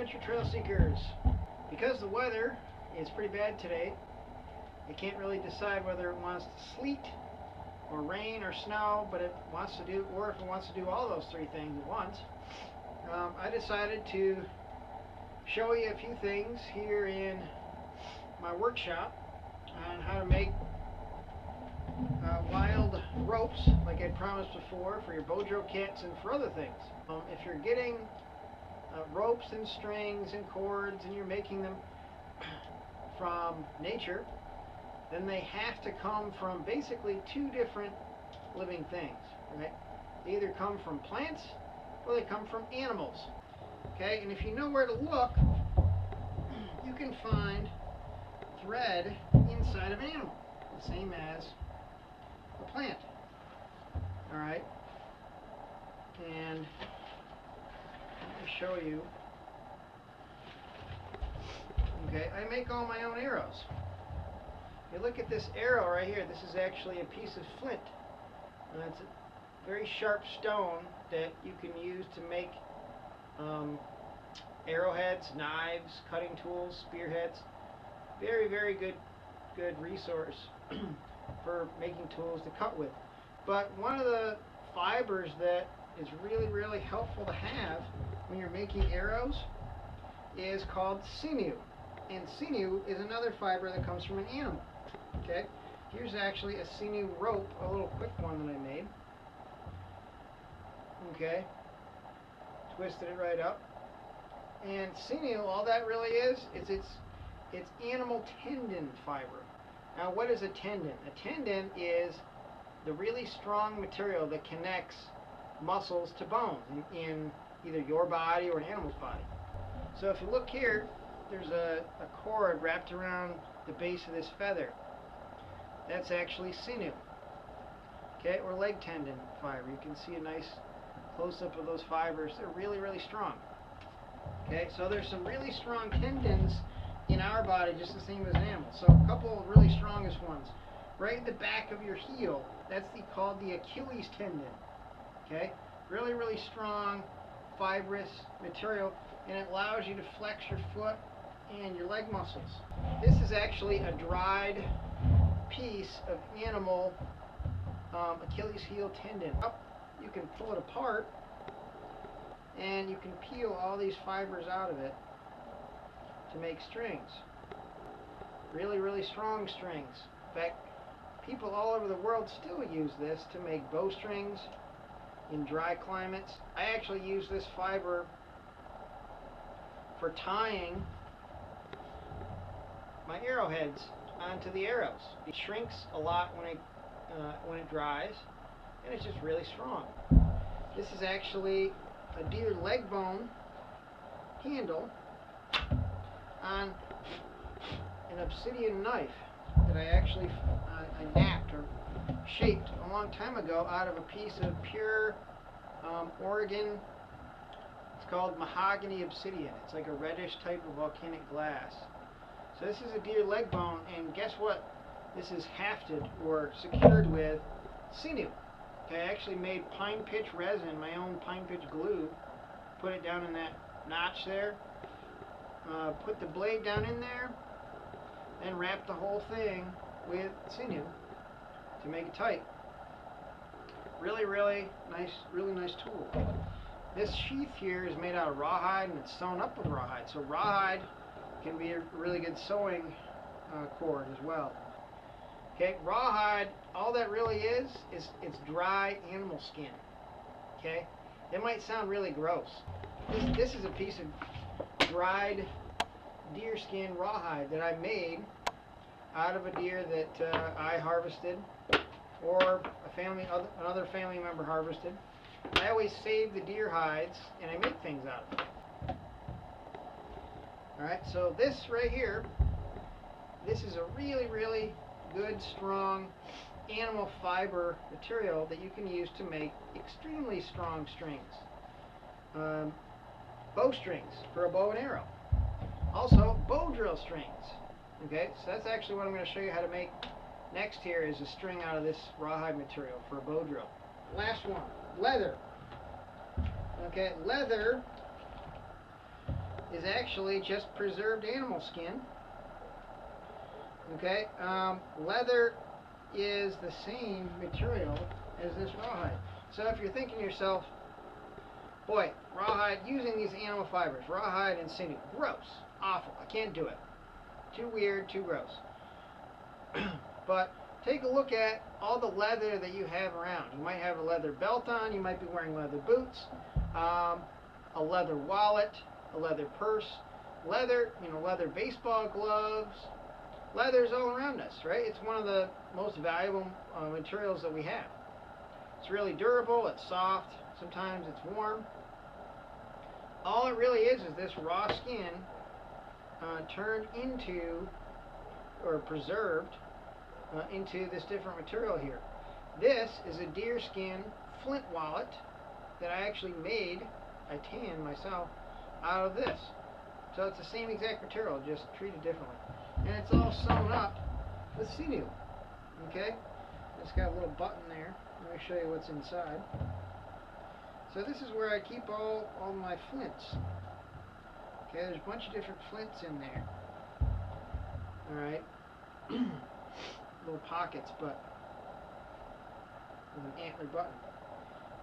Adventure Trail Seekers. Because the weather is pretty bad today, it can't really decide whether it wants to sleet or rain or snow, but it wants to do, or if it wants to do all those three things at once. I decided to show you a few things here in my workshop on how to make wild ropes, like I promised before, for your bow drill kits and for other things. If you're getting ropes and strings and cords and you're making them from nature, then they have to come from basically two different living things, right? They either come from plants or they come from animals, okay? And if you know where to look, you can find thread inside of an animal, the same as a plant, all right? And let me show you. Okay, I make all my own arrows. You look at this arrow right here. This is actually a piece of flint. It's a very sharp stone that you can use to make arrowheads, knives, cutting tools, spearheads. Very, very good resource for making tools to cut with. But one of the fibers that is really, really helpful to have when you're making arrows is called sinew. And sinew is another fiber that comes from an animal. Okay, here's actually a sinew rope, a little quick one that I made. Okay, twisted it right up. And sinew, all that really is it's animal tendon fiber. Now, what is a tendon? A tendon is the really strong material that connects muscles to bones in either your body or an animal's body. So if you look here, there's a cord wrapped around the base of this feather. That's actually sinew, okay, or leg tendon fiber. You can see a nice close-up of those fibers. They're really, really strong. Okay, so there's some really strong tendons in our body, just the same as an animal. So a couple of really strongest ones. Right at the back of your heel, that's called the Achilles tendon. Okay, really, really strong, fibrous material, and it allows you to flex your foot and your leg muscles. This is actually a dried piece of animal Achilles heel tendon. You can pull it apart and you can peel all these fibers out of it to make strings. Really, really strong strings. In fact, people all over the world still use this to make bowstrings in dry climates. I actually use this fiber for tying my arrowheads onto the arrows. It shrinks a lot when it dries, and it's just really strong. This is actually a deer leg bone handle on an obsidian knife that I actually I napped or shaped a long time ago out of a piece of pure Oregon. It's called mahogany obsidian. It's like a reddish type of volcanic glass. So this is a deer leg bone, and guess what? This is hafted or secured with sinew. Okay, I actually made pine pitch resin, my own pine pitch glue, put it down in that notch there, put the blade down in there, and wrap the whole thing with sinew to make it tight. Really, really nice tool. This sheath here is made out of rawhide, and it's sewn up with rawhide. So rawhide can be a really good sewing cord as well. Okay, rawhide, all that really is it's dry animal skin. Okay, it might sound really gross. This is a piece of dried deer skin rawhide that I made out of a deer that I harvested, or another family member harvested. I always save the deer hides and I make things out of it. Alright, so this right here, this is a really, really good, strong animal fiber material that you can use to make extremely strong strings. Bow strings for a bow and arrow. Also, bow drill strings. Okay, so that's actually what I'm going to show you how to make next here, is a string out of this rawhide material for a bow drill. Last one, leather. Okay, leather is actually just preserved animal skin. Okay, leather is the same material as this rawhide. So if you're thinking to yourself, boy, rawhide, using these animal fibers, rawhide and sinew, gross, awful, I can't do it. Too weird, too gross. But take a look at all the leather that you have around. You might have a leather belt on, you might be wearing leather boots, a leather wallet, a leather purse, leather, leather baseball gloves. Leather's all around us, right? It's one of the most valuable materials that we have. It's really durable, it's soft, sometimes it's warm. All it really is this raw skin turned into, or preserved into this different material here. This is a deer skin flint wallet that I actually made, I tanned myself, out of this. So it's the same exact material, just treated differently. And it's all sewn up with sinew. Okay? It's got a little button there. Let me show you what's inside. So this is where I keep all my flints. Okay, there's a bunch of different flints in there. Alright. Little pockets, but with an antler button.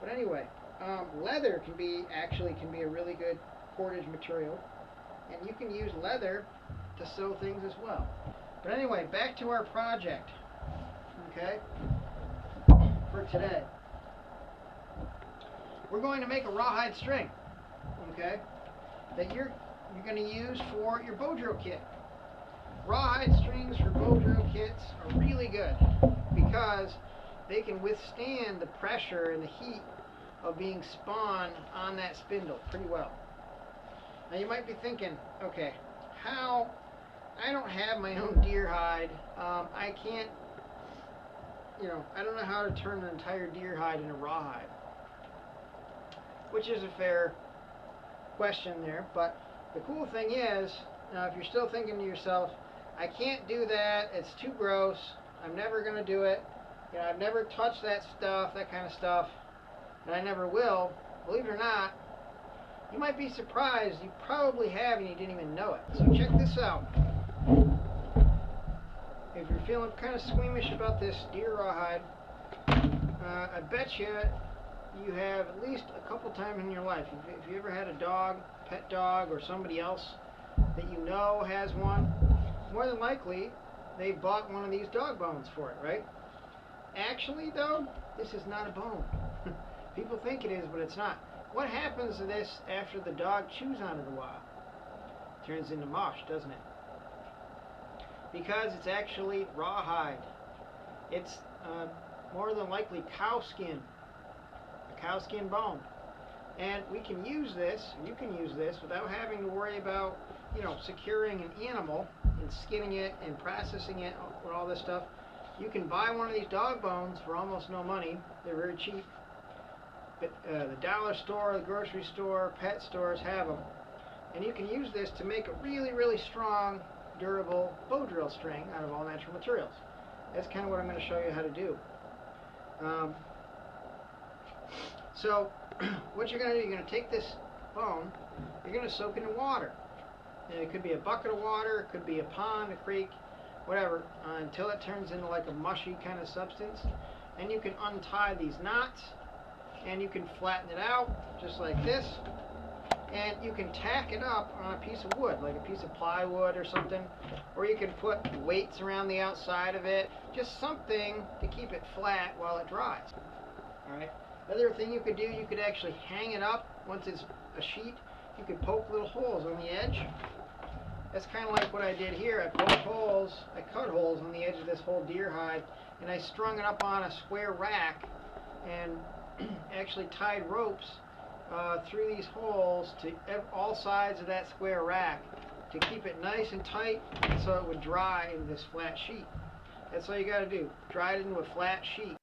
But anyway, leather can be a really good cordage material, and you can use leather to sew things as well. But anyway, back to our project, okay, for today. We're going to make a rawhide string, okay, that you're going to use for your bow drill kit. Rawhide strings for bow drill kits are really good because they can withstand the pressure and the heat of being spun on that spindle pretty well. Now you might be thinking, okay, I don't have my own deer hide. I can't, I don't know how to turn an entire deer hide into rawhide. Which is a fair question there, but the cool thing is, now if you're still thinking to yourself, I can't do that, it's too gross, I'm never going to do it, I've never touched that stuff, that kind of stuff, and I never will, believe it or not, you might be surprised, you probably have and you didn't even know it. So check this out. If you're feeling kind of squeamish about this deer rawhide, I bet you have at least a couple times in your life, if you ever had a dog, pet dog, or somebody else that you know has one, more than likely they bought one of these dog bones for it, right? Actually though, this is not a bone. People think it is, but it's not. What happens to this after the dog chews on it a while? Turns into mush, doesn't it? Because it's actually rawhide. It's more than likely cow skin. A cow skin bone. And we can use this, you can use this, without having to worry about, securing an animal and skinning it and processing it and all this stuff. You can buy one of these dog bones for almost no money. They're very cheap. But the dollar store, the grocery store, pet stores have them. And you can use this to make a really, really strong, durable bow drill string out of all natural materials. That's kind of what I'm going to show you how to do. So what you're going to do, you're going to take this bone, you're going to soak it in water. And it could be a bucket of water, it could be a pond, a creek, whatever, until it turns into like a mushy kind of substance. And you can untie these knots, and you can flatten it out, just like this. And you can tack it up on a piece of wood, like a piece of plywood or something. Or you can put weights around the outside of it, just something to keep it flat while it dries. Alright. Another thing you could do, you could actually hang it up once it's a sheet. You could poke little holes on the edge. That's kind of like what I did here. I poked holes, I cut holes on the edge of this whole deer hide, and I strung it up on a square rack and actually tied ropes through these holes to all sides of that square rack to keep it nice and tight so it would dry into this flat sheet. That's all you got to do. Dry it into a flat sheet.